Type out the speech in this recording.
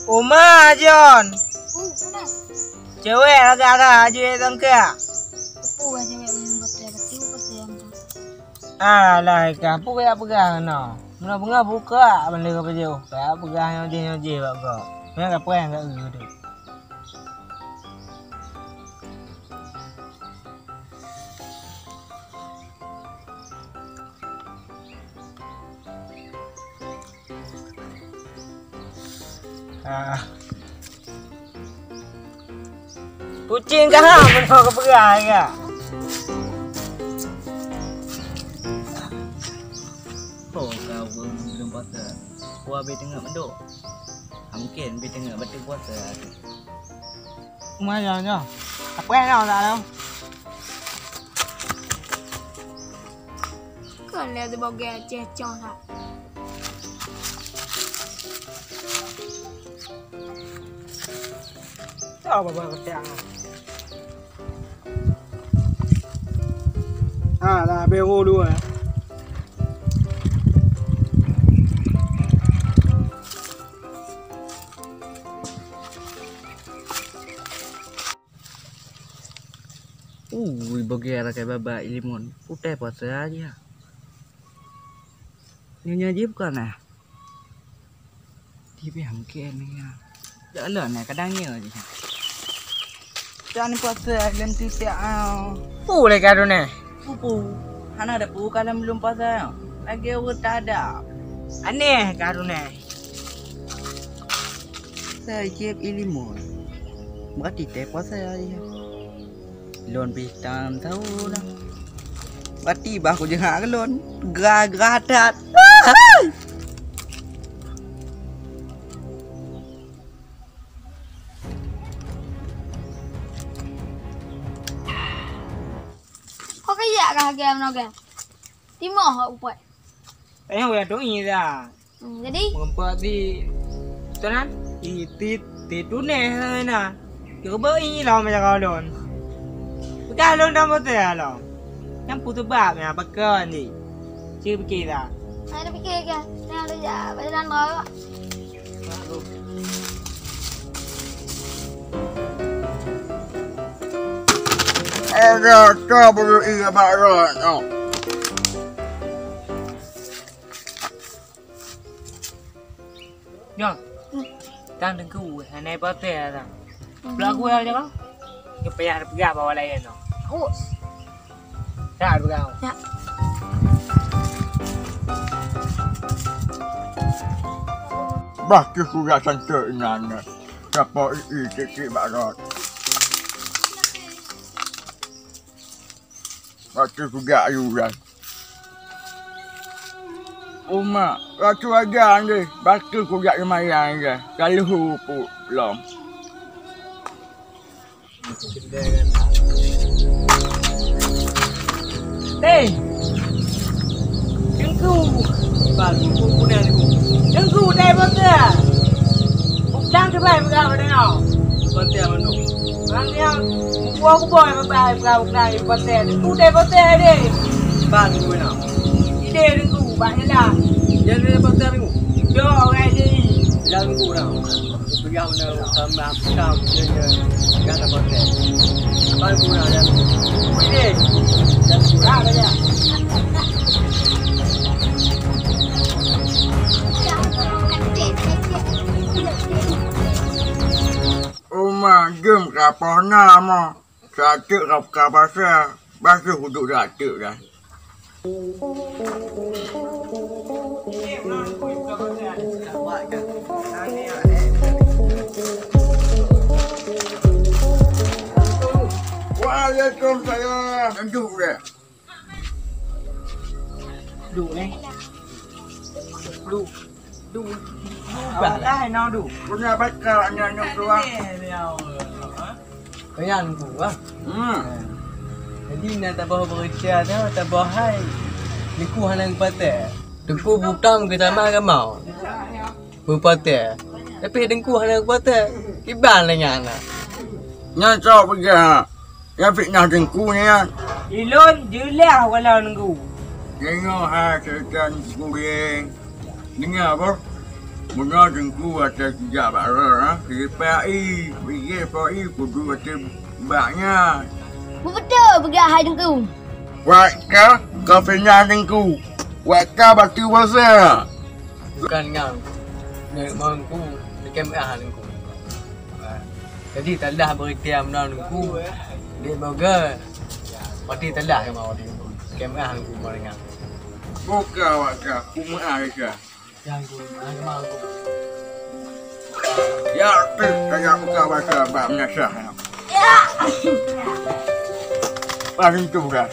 Uma John. Cewek agak ada aja tangka. Upu aja main betul betul. Alah, kapu kayak pegang no. Mula bunga buka benda apa jauh. Kayak pegang yang dia buat kau. Memang apa yang enggak gitu. Kucing kah mana kau pegang ya? Oh kau belum puasa. Gua be tengah menduk. Mungkin be tengah betul puasa. Mana nya? Apa yang nak tahu? Kan lihat di bawah cecong tak. Tahu apa kerjaan? Dah beru dua. Bagi arah kayak babak limon, putih puasa aja. Nyonya je bukan lah. Dia bangkit ni ya. Jalan lah kadangnya je. Jangan puasa dalam tiap boleh kado ni. Pupu. Hana ada pupu kalau belum puasa. Lagi orang tak ada. Aneh kado ni. Saya cip limon. Berarti teh puasa aja. Lon pitam tahu lah. Berarti bah aku jangan ke lon. Gerah-gerah dat. Kau kayak kah game noga? Timah hak upat. Yang udah dong ini dah. Jadi? Mengempat di tuan itu nih na. Kau ini lah macam kau lon. Bukan lon dah betul lah. Yang putus bab ni apa kau ni? Cik fikir dah. Saya dah fikir ke? Saya ada je badan kau. Ada tak perlu ingat barat no. Nhon. Tang dengku, anai betul dah. Belagu aja kau. Kepayah pergi bawa lain no. Aus. Tak berau. Ya. Bakit ko ga santo inana. Siapa iikik barat. Bakit ko ga ayuran. Uma, waktu aja ni, bakit ko ga lumayan je. Kalau hupu lom. Hey, dengku. Baru punya ni. Dengku dah betul. Bukan terbaik berapa dengar. Betul mana? Nanti yang aku boleh berbaik berapa betul. Dengku dah betul ni. Baru mana? Ide dengku banyak dah. Jangan betul dengku. Yo orang ni. Jangan dengku dah. Pergi mana sama sama dia jangan betul. Baru mana jangan. Ide. Jangan kurang aja. Uma, jom kapal nama. Satu kapal saya. Basuh duduk satu dah. Waalaikumsalam. Duduk dah. Đủ này. Đủ. Đủ. Bảo là hay nào đủ. Punya bakal nyanyuk doang. Kaya ang buwa. Jadi nak tak bawa bekerja tu, tak bawa hai. Likuhan ang pate. Dengku butam kita mah ke mau. Bupate. Tapi dengku ang pate. Iban lah nyana. Nyacau pergi ha. Yang fitnah dengku ni kan. Ilon, dia lah kalau nunggu. Tengok ha, setan kuring. Dengar apa? Mula jengku atas tiga barang, PAI, PAI, kudu atas banyak. Betul pergi ahai jengku. Waka, kau pernah jengku. Waka batu besar. Bukan ngam. Nek mangku, dekat ahli ku. Jadi talah berikhtiar menanku. Dia boga. Pati talah ke mau dia. Dekat ahli ku maringan. Buka waka, kumah aja. Yang ku, mau ku. Ya, saya buka waka banyak sah. Ya. Paling tu kan.